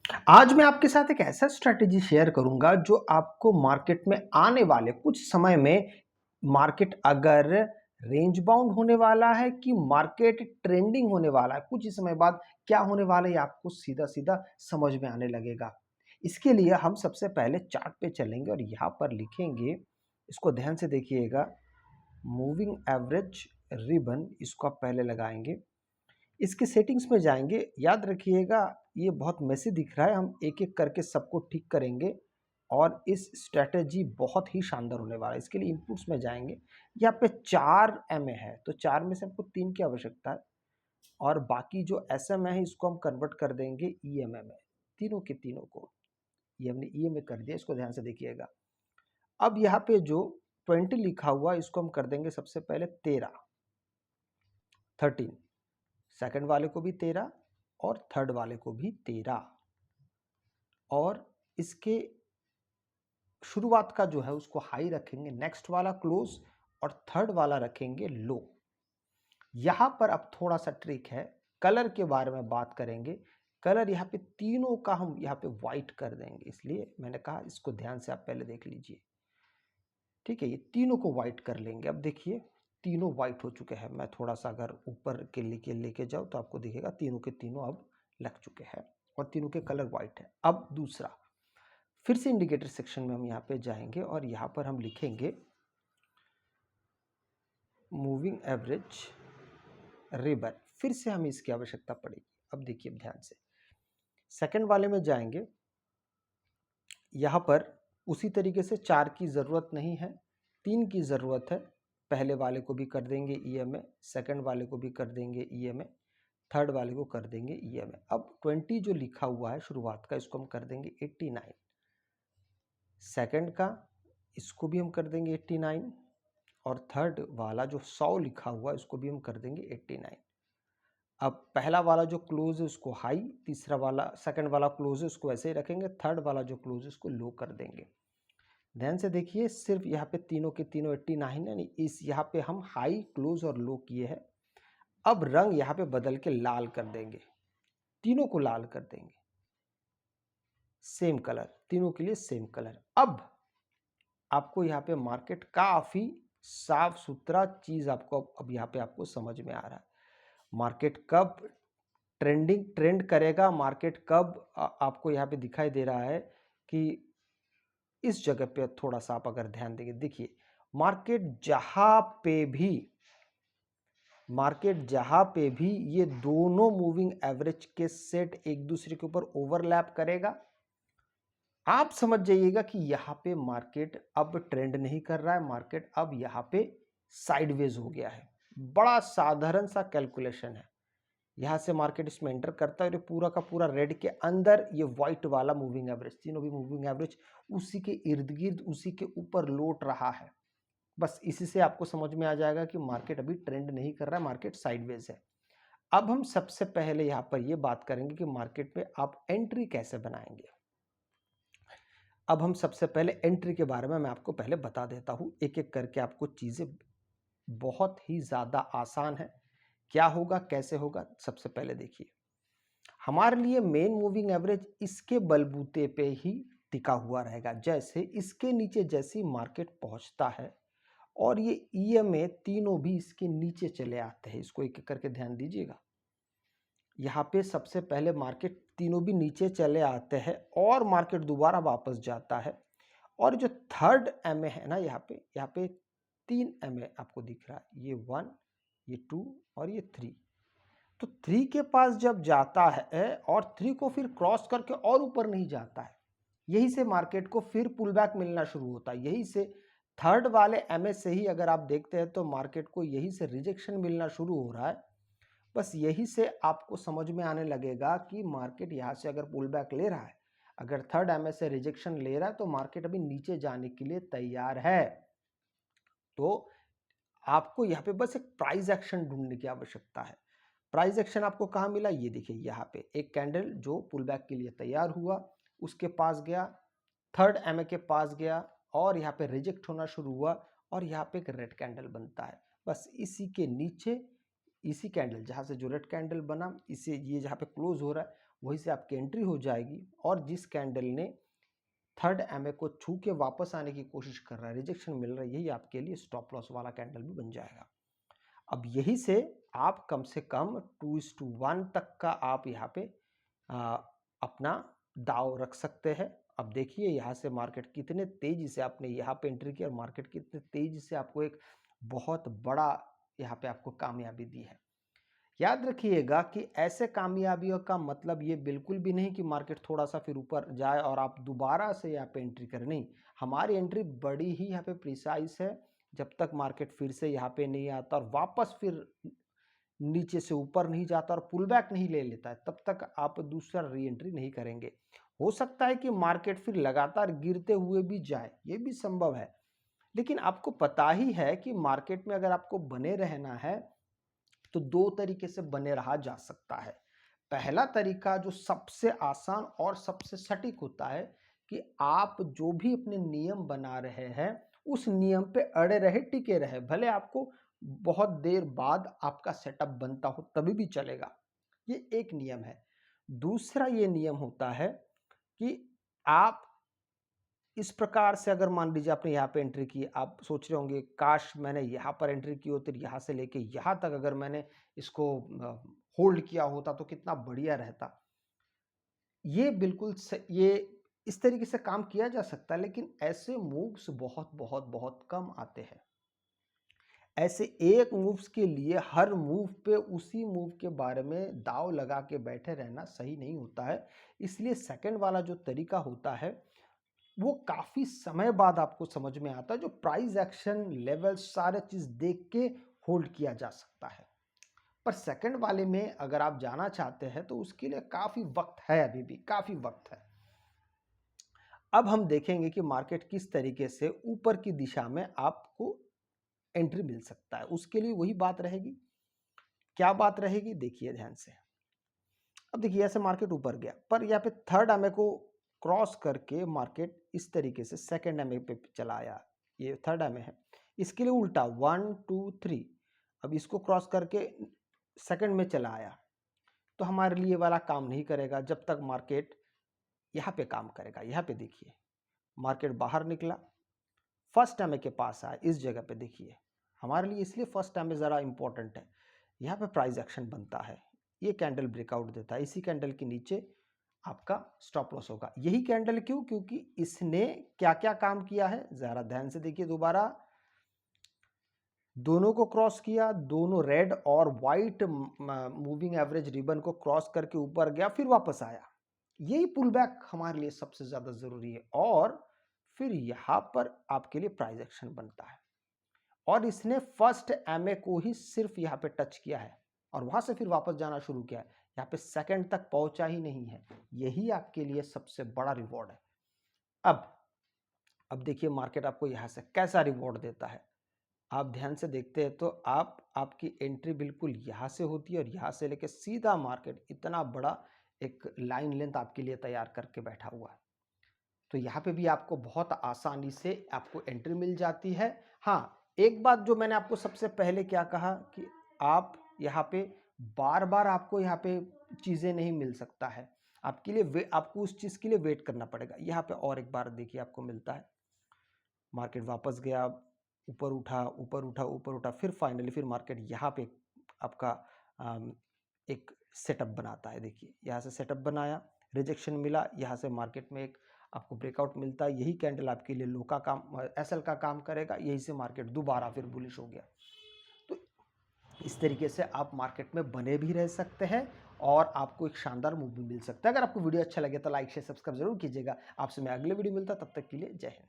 आज मैं आपके साथ एक ऐसा स्ट्रैटेजी शेयर करूंगा जो आपको मार्केट में आने वाले कुछ समय में मार्केट अगर रेंज बाउंड होने वाला है कि मार्केट ट्रेंडिंग होने वाला है, कुछ ही समय बाद क्या होने वाला है ये आपको सीधा सीधा समझ में आने लगेगा। इसके लिए हम सबसे पहले चार्ट पे चलेंगे और यहाँ पर लिखेंगे, इसको ध्यान से देखिएगा, मूविंग एवरेज रिबन, इसको आप पहले लगाएंगे। इसके सेटिंग्स में जाएंगे, याद रखिएगा ये बहुत मेसी दिख रहा है, हम एक एक करके सबको ठीक करेंगे और इस स्ट्रेटेजी बहुत ही शानदार होने वाला है। इसके लिए इनपुट्स में जाएंगे, यहाँ पे 4 एमए है तो 4 में से हमको 3 की आवश्यकता है और बाकी जो एसएम है इसको हम कन्वर्ट कर देंगे ईएमए में, तीनों के तीनों को ये हमने ईएमए कर दिया। इसको ध्यान से देखिएगा। अब यहाँ पे जो 20 लिखा हुआ इसको हम कर देंगे सबसे पहले 13 सेकंड वाले को भी 13 और थर्ड वाले को भी 13 और इसके शुरुआत का जो है उसको हाई रखेंगे, नेक्स्ट वाला क्लोज और थर्ड वाला रखेंगे लो। यहां पर अब थोड़ा सा ट्रिक है, कलर के बारे में बात करेंगे। कलर यहाँ पे तीनों का हम यहाँ पे व्हाइट कर देंगे, इसलिए मैंने कहा इसको ध्यान से आप पहले देख लीजिए। ठीक है, ये तीनों को व्हाइट कर लेंगे। अब देखिए तीनों व्हाइट हो चुके हैं। मैं थोड़ा सा अगर ऊपर के लेके जाऊँ तो आपको दिखेगा तीनों के तीनों अब लग चुके हैं और तीनों के कलर व्हाइट है। अब दूसरा, फिर से इंडिकेटर सेक्शन में हम यहाँ पे जाएंगे और यहाँ पर हम लिखेंगे मूविंग एवरेज रिबन। फिर से हमें इसकी आवश्यकता पड़ेगी। अब देखिए ध्यान से, सेकंड वाले में जाएंगे, यहाँ पर उसी तरीके से 4 की ज़रूरत नहीं है, 3 की ज़रूरत है। पहले वाले को भी कर देंगे ईएमए, सेकंड वाले को भी कर देंगे ईएमए, थर्ड वाले को कर देंगे ईएमए। अब 20 जो लिखा हुआ है शुरुआत का इसको हम कर देंगे 89, सेकंड का इसको भी हम कर देंगे 89 और थर्ड वाला जो 100 लिखा हुआ है इसको भी हम कर देंगे 89। अब पहला वाला जो क्लोज है उसको हाई, तीसरा वाला सेकंड वाला क्लोज है उसको ऐसे ही रखेंगे, थर्ड वाला जो क्लोज है उसको लो कर देंगे। ध्यान से देखिए, सिर्फ यहाँ पे तीनों के तीनों 89 है, नहीं इस यहाँ पे हम हाई क्लोज और लो किए हैं। अब रंग यहाँ पे बदल के लाल कर देंगे, तीनों को लाल कर देंगे, सेम कलर, तीनों के लिए सेम कलर। अब आपको यहाँ पे मार्केट काफी साफ सुथरा चीज आपको अब यहाँ पे आपको समझ में आ रहा है। मार्केट कब ट्रेंड करेगा, मार्केट कब आपको यहाँ पे दिखाई दे रहा है कि इस जगह पे थोड़ा सा आप अगर ध्यान देंगे, देखिए मार्केट जहां पे भी ये दोनों मूविंग एवरेज के सेट एक दूसरे के ऊपर ओवरलैप करेगा, आप समझ जाइएगा कि यहाँ पे मार्केट अब ट्रेंड नहीं कर रहा है, मार्केट अब यहाँ पे साइडवेज हो गया है। बड़ा साधारण सा कैलकुलेशन है। यहाँ से मार्केट इसमें एंटर करता है और ये पूरा का पूरा रेड के अंदर ये व्हाइट वाला मूविंग एवरेज, तीनों भी मूविंग एवरेज उसी के इर्द गिर्द उसी के ऊपर लौट रहा है। बस इसी से आपको समझ में आ जाएगा कि मार्केट अभी ट्रेंड नहीं कर रहा है, मार्केट साइडवेज है। अब हम सबसे पहले यहाँ पर ये बात करेंगे कि मार्केट में आप एंट्री कैसे बनाएंगे। अब हम सबसे पहले एंट्री के बारे में मैं आपको पहले बता देता हूँ, एक एक करके आपको चीजें बहुत ही ज्यादा आसान है। क्या होगा कैसे होगा, सबसे पहले देखिए, हमारे लिए मेन मूविंग एवरेज इसके बलबूते पे ही टिका हुआ रहेगा। जैसे इसके नीचे जैसी मार्केट पहुंचता है और ये ईएमए तीनों भी इसके नीचे चले आते हैं, इसको एक एक करके ध्यान दीजिएगा। यहाँ पे सबसे पहले मार्केट तीनों भी नीचे चले आते हैं और मार्केट दोबारा वापस जाता है और जो थर्ड एमए है ना, यहाँ पे 3 एमए आपको दिख रहा है, ये 1, ये 2 और ये 3। तो 3 के पास जब जाता है और 3 को फिर क्रॉस करके और ऊपर नहीं जाता है, यही से मार्केट को फिर पुल बैक मिलना शुरू होता है। यही से थर्ड वाले एमए से ही अगर आप देखते हैं तो मार्केट को यही से रिजेक्शन मिलना शुरू हो रहा है। बस यही से आपको समझ में आने लगेगा कि मार्केट यहाँ से अगर पुल बैक ले रहा है, अगर थर्ड एमए से रिजेक्शन ले रहा है तो मार्केट अभी नीचे जाने के लिए तैयार है। तो आपको यहाँ पे बस एक प्राइस एक्शन ढूंढने की आवश्यकता है। प्राइस एक्शन आपको कहाँ मिला, ये देखिए यहाँ पे एक कैंडल जो पुल बैक के लिए तैयार हुआ, उसके पास गया, थर्ड एमए के पास गया और यहाँ पे रिजेक्ट होना शुरू हुआ और यहाँ पे एक रेड कैंडल बनता है। बस इसी के नीचे, इसी कैंडल जहाँ से जो रेड कैंडल बना, इसे ये जहाँ पे क्लोज हो रहा है वहीं से आपकी एंट्री हो जाएगी। और जिस कैंडल ने थर्ड एमए को छू के वापस आने की कोशिश कर रहा है, रिजेक्शन मिल रहा है, यही आपके लिए स्टॉप लॉस वाला कैंडल भी बन जाएगा। अब यही से आप कम से कम 2:1 तक का आप यहाँ पे अपना दाव रख सकते हैं। अब देखिए यहाँ से मार्केट कितने तेजी से आपने यहाँ पे एंट्री किया और मार्केट कितने तेजी से आपको एक बहुत बड़ा यहाँ पे आपको कामयाबी दी है। याद रखिएगा कि ऐसे कामयाबियों का मतलब ये बिल्कुल भी नहीं कि मार्केट थोड़ा सा फिर ऊपर जाए और आप दोबारा से यहाँ पे एंट्री करें। नहीं, हमारी एंट्री बड़ी ही यहाँ पे प्रिसाइज है। जब तक मार्केट फिर से यहाँ पे नहीं आता और वापस फिर नीचे से ऊपर नहीं जाता और पुल बैक नहीं ले लेता है, तब तक आप दूसरा री एंट्री नहीं करेंगे। हो सकता है कि मार्केट फिर लगातार गिरते हुए भी जाए, ये भी संभव है। लेकिन आपको पता ही है कि मार्केट में अगर आपको बने रहना है तो दो तरीके से बने रहा जा सकता है। पहला तरीका जो सबसे आसान और सबसे सटीक होता है कि आप जो भी अपने नियम बना रहे हैं उस नियम पे अड़े रहे, टिके रहे, भले आपको बहुत देर बाद आपका सेटअप बनता हो तभी भी चलेगा। ये एक नियम है। दूसरा ये नियम होता है कि आप इस प्रकार से, अगर मान लीजिए आपने यहाँ पे एंट्री की, आप सोच रहे होंगे काश मैंने यहाँ पर एंट्री की होती, यहाँ से लेके यहाँ तक अगर मैंने इसको होल्ड किया होता तो कितना बढ़िया रहता। ये बिल्कुल ये इस तरीके से काम किया जा सकता है, लेकिन ऐसे मूव्स बहुत बहुत बहुत कम आते हैं। ऐसे एक मूव्स के लिए हर मूव पे उसी मूव के बारे में दाव लगा के बैठे रहना सही नहीं होता है। इसलिए सेकंड वाला जो तरीका होता है वो काफी समय बाद आपको समझ में आता है, जो प्राइस एक्शन लेवल सारे चीज देख के होल्ड किया जा सकता है। पर सेकंड वाले में अगर आप जाना चाहते हैं तो उसके लिए काफी वक्त है, अभी भी काफी वक्त है। अब हम देखेंगे कि मार्केट किस तरीके से ऊपर की दिशा में आपको एंट्री मिल सकता है। उसके लिए वही बात रहेगी। क्या बात रहेगी, देखिए ध्यान से। अब देखिए ऐसे मार्केट ऊपर गया, पर यहाँ पे थर्ड एमए को क्रॉस करके मार्केट इस तरीके से सेकंड एमए पे चला आया। ये थर्ड एमए है, इसके लिए उल्टा 1 2 3, अब इसको क्रॉस करके सेकंड में चला आया। तो हमारे लिए वाला काम नहीं करेगा जब तक मार्केट यहाँ पे काम करेगा। यहाँ पे देखिए मार्केट बाहर निकला, फर्स्ट एमए के पास आया, इस जगह पे देखिए। हमारे लिए इसलिए फर्स्ट एमए ज़रा इंपॉर्टेंट है, यहाँ पे प्राइस एक्शन बनता है, ये कैंडल ब्रेकआउट देता है, इसी कैंडल के नीचे आपका स्टॉप लॉस होगा। यही कैंडल क्यों? क्योंकि इसने क्या क्या काम किया है, जरा ध्यान से देखिए दोबारा। दोनों को क्रॉस किया, दोनों रेड और व्हाइट मूविंग एवरेज रिबन को क्रॉस करके ऊपर गया, फिर वापस आया। यही पुल बैक हमारे लिए सबसे ज्यादा जरूरी है। और फिर यहां पर आपके लिए प्राइस एक्शन बनता है और इसने फर्स्ट एमए को ही सिर्फ यहाँ पे टच किया है और वहां से फिर वापस जाना शुरू किया है, यहाँ पे सेकंड तक पहुंचा ही नहीं है। यही आपके लिए सबसे बड़ा रिवॉर्ड है। अब देखिए मार्केट आपको यहाँ से कैसा रिवॉर्ड देता है। आप ध्यान से देखते हैं तो आपकी एंट्री बिल्कुल यहाँ से होती है और यहाँ से लेके सीधा मार्केट इतना बड़ा एक लाइन लेंथ आपके लिए तैयार करके बैठा हुआ है। तो यहाँ पे भी आपको बहुत आसानी से आपको एंट्री मिल जाती है। हाँ, एक बात जो मैंने आपको सबसे पहले क्या कहा कि आप यहाँ पे बार बार आपको यहाँ पे चीज़ें नहीं मिल सकता है, आपके लिए आपको उस चीज़ के लिए वेट करना पड़ेगा। यहाँ पे और एक बार देखिए आपको मिलता है, मार्केट वापस गया, ऊपर उठा ऊपर उठा ऊपर उठा, फिर फाइनली फिर मार्केट यहाँ पे आपका एक सेटअप बनाता है। देखिए यहाँ से सेटअप बनाया, रिजेक्शन मिला, यहाँ से मार्केट में एक आपको ब्रेकआउट मिलता है। यही कैंडल आपके लिए लो का काम, एसएल का काम करेगा, यही से मार्केट दोबारा फिर बुलिश हो गया। तो इस तरीके से आप मार्केट में बने भी रह सकते हैं और आपको एक शानदार मूव भी मिल सकता है। अगर आपको वीडियो अच्छा लगे तो लाइक शेयर सब्सक्राइब जरूर कीजिएगा। आपसे मैं अगले वीडियो मिलता, तब तक के लिए जय हिंद।